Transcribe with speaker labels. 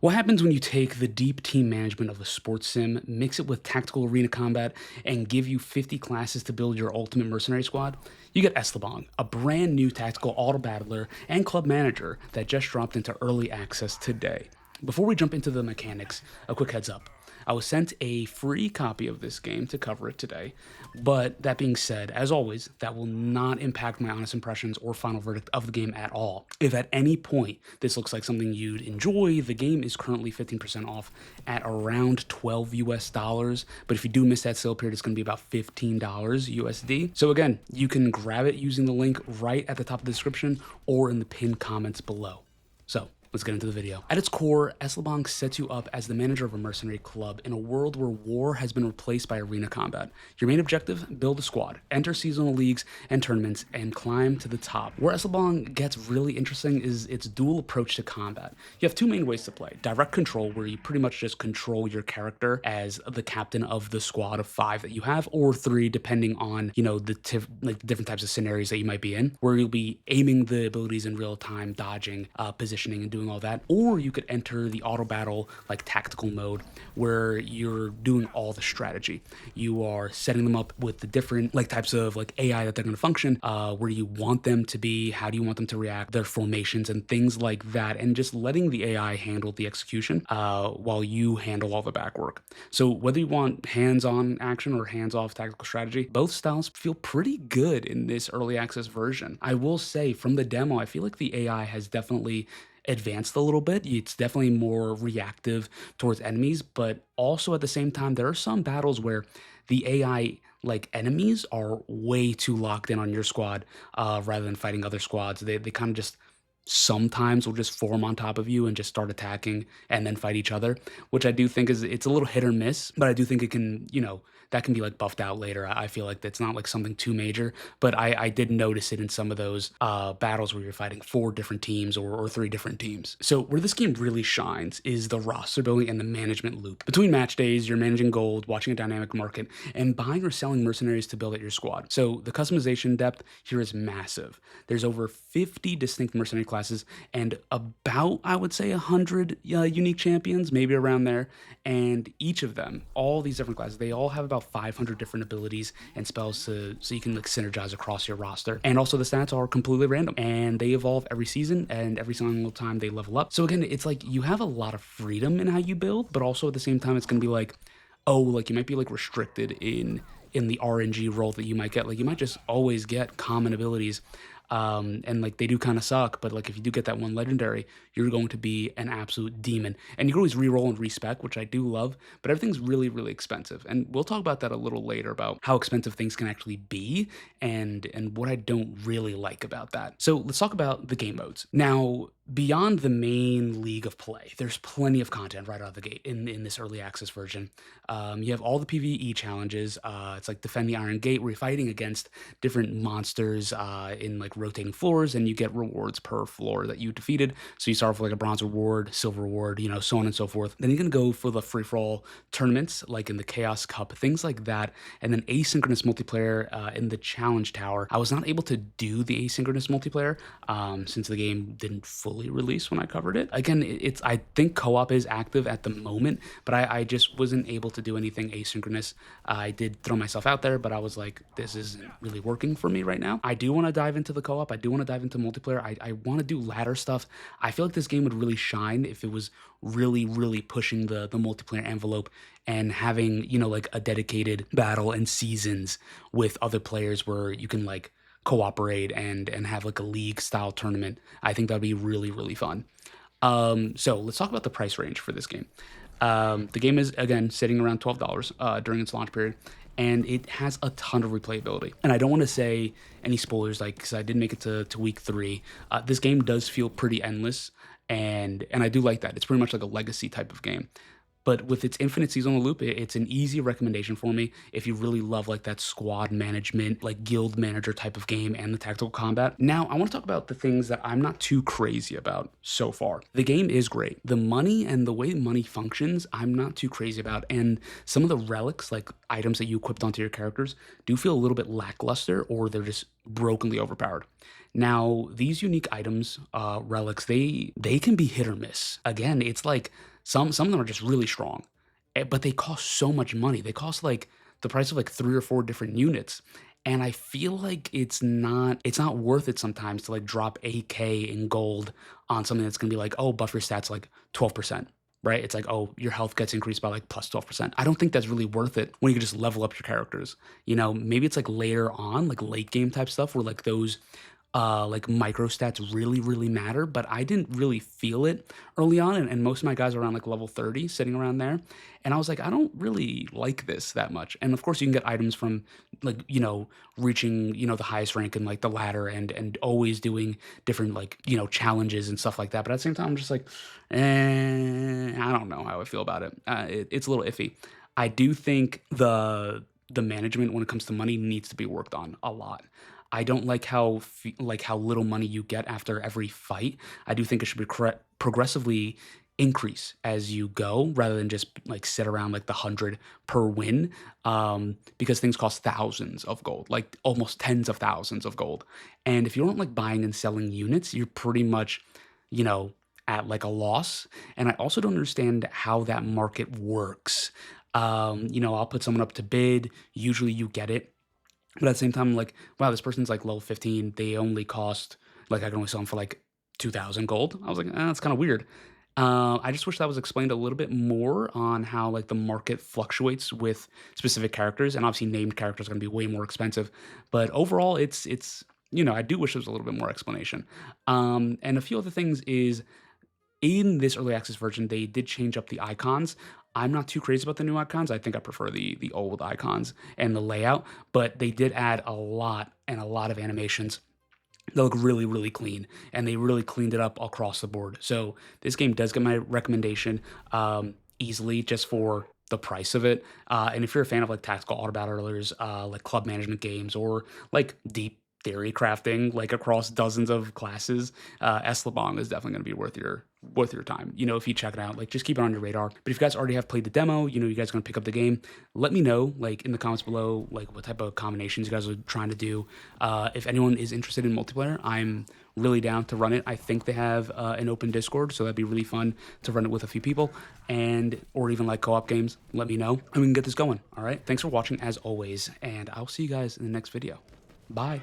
Speaker 1: What happens when you take the deep team management of a sports sim, mix it with tactical arena combat, and give you 50 classes to build your ultimate mercenary squad? You get Eslabong, a brand new tactical auto battler and club manager that just dropped into early access today. Before we jump into the mechanics, a quick heads up. I was sent a free copy of this game to cover it today, but that being said, as always, that will not impact my honest impressions or final verdict of the game at all. If at any point this looks like something you'd enjoy, the game is currently 15% off at around 12 US dollars, but if you do miss that sale period, it's going to be about $15 USD. So again, you can grab it using the link right at the top of the description or in the pinned comments below. So let's get into the video. At its core, Eslabong sets you up as the manager of a mercenary club in a world where war has been replaced by arena combat. Your main objective, build a squad, enter seasonal leagues and tournaments, and climb to the top. Where Eslabong gets really interesting is its dual approach to combat. You have two main ways to play. Direct control, where you pretty much just control your character as the captain of the squad of 5 that you have, or 3 depending on, the different types of scenarios that you might be in, where you'll be aiming the abilities in real time, dodging, positioning, and doing all that. Or you could enter the auto battle like tactical mode, where you're doing all the strategy. You are setting them up with the different types of AI that they're going to function, where you want them to be, how do you want them to react, their formations and things like that, and just letting the AI handle the execution while you handle all the back work. So whether you want hands-on action or hands-off tactical strategy, both styles feel pretty good in this early access version. I will say from the demo, I feel like the AI has definitely advanced a little bit. It's definitely more reactive towards enemies, but also at the same time, there are some battles where the AI enemies are way too locked in on your squad rather than fighting other squads. They kind of just sometimes will just form on top of you and just start attacking and then fight each other, which I do think it's a little hit or miss, but I do think it can, that can be buffed out later. I feel like that's not something too major, but I did notice it in some of those battles where you're fighting 4 different teams or 3 different teams. So where this game really shines is the roster building and the management loop. Between match days, you're managing gold, watching a dynamic market, and buying or selling mercenaries to build out your squad. So the customization depth here is massive. There's over 50 distinct mercenary classes and about, I would say, 100 unique champions, maybe around there. And each of them, all these different classes, they all have about 500 different abilities and spells so you can synergize across your roster. And also the stats are completely random and they evolve every season and every single time they level up. So again, it's you have a lot of freedom in how you build, but also at the same time, it's going to be you might be restricted in the RNG role that you might get. You might just always get common abilities. And they do kind of suck, but if you do get that one legendary, you're going to be an absolute demon. And you can always reroll and respec, which I do love, but everything's really, really expensive. And we'll talk about that a little later about how expensive things can actually be and what I don't really like about that. So let's talk about the game modes. Now, beyond the main league of play, there's plenty of content right out of the gate in this early access version. You have all the PvE challenges. It's Defend the Iron Gate, where you're fighting against different monsters in rotating floors, and you get rewards per floor that you defeated. So you start off with a bronze reward, silver reward, so on and so forth. Then you're gonna go for the free-for-all tournaments, in the Chaos Cup, things like that, and then asynchronous multiplayer in the Challenge Tower. I was not able to do the asynchronous multiplayer since the game didn't fully release when I covered it. Again, I think co-op is active at the moment, but I just wasn't able to do anything asynchronous. I did throw myself out there, but I was this isn't really working for me right now. I do want to dive into the co-op. I do want to dive into multiplayer. I want to do ladder stuff. I feel like this game would really shine if it was really, really pushing the multiplayer envelope and having, a dedicated battle and seasons with other players where you can cooperate and have a league style tournament. I think that'd be really, really fun. So let's talk about the price range for this game. The game is, again, sitting around $12 during its launch period, and it has a ton of replayability. And I don't want to say any spoilers, because I did make it to week 3. This game does feel pretty endless, and I do like that. It's pretty much like a legacy type of game. But with its infinite seasonal loop, it's an easy recommendation for me if you really love that squad management, guild manager type of game and the tactical combat. Now, I want to talk about the things that I'm not too crazy about so far. The game is great. The money and the way money functions, I'm not too crazy about. And some of the relics, items that you equipped onto your characters, do feel a little bit lackluster, or they're just brokenly overpowered. Now, these unique items, relics, they can be hit or miss. Again, it's Some of them are just really strong, but they cost so much money. They cost like the price of like 3 or 4 different units, and I feel like it's not worth it sometimes to like drop 8K in gold on something that's gonna be like, "Oh, buff your stats like 12%." Right? It's like, "Oh, your health gets increased by like plus 12%." I don't think that's really worth it when you can just level up your characters. Maybe it's like later on, like late game type stuff where like those like micro stats really, really matter, but I didn't really feel it early on. And most of my guys are around like level 30, sitting around there. And I was like, I don't really like this that much. And of course, you can get items from like, reaching, the highest rank in like the ladder and always doing different like, challenges and stuff like that. But at the same time, I'm just like, I don't know how I feel about it. It's a little iffy. I do think the management when it comes to money needs to be worked on a lot. I don't like how little money you get after every fight. I do think it should be progressively increase as you go rather than just like sit around like the 100 per win, because things cost thousands of gold, like almost tens of thousands of gold. And if you aren't like buying and selling units, you're pretty much, you know, at like a loss. And I also don't understand how that market works. I'll put someone up to bid. Usually you get it, but at the same time, I'm like, wow, this person's like level 15. They only cost like I can only sell them for like 2,000 gold. I was like, that's kind of weird. I just wish that was explained a little bit more on how like the market fluctuates with specific characters, and obviously named characters are going to be way more expensive. But overall, it's I do wish there was a little bit more explanation. And a few other things is in this early access version, they did change up the icons. I'm not too crazy about the new icons. I think I prefer the old icons and the layout, but they did add a lot and a lot of animations. They look really, really clean, and they really cleaned it up across the board. So this game does get my recommendation easily just for the price of it. And if you're a fan of like tactical auto battlers, like club management games, or like deep theory crafting, like across dozens of classes, Eslabong is definitely going to be worth your time. If you check it out, like just keep it on your radar. But if you guys already have played the demo, you guys are going to pick up the game. Let me know, like in the comments below, like what type of combinations you guys are trying to do. If anyone is interested in multiplayer, I'm really down to run it. I think they have an open Discord, so that'd be really fun to run it with a few people, and or even like co-op games. Let me know, and we can get this going. All right. Thanks for watching as always, and I'll see you guys in the next video. Bye.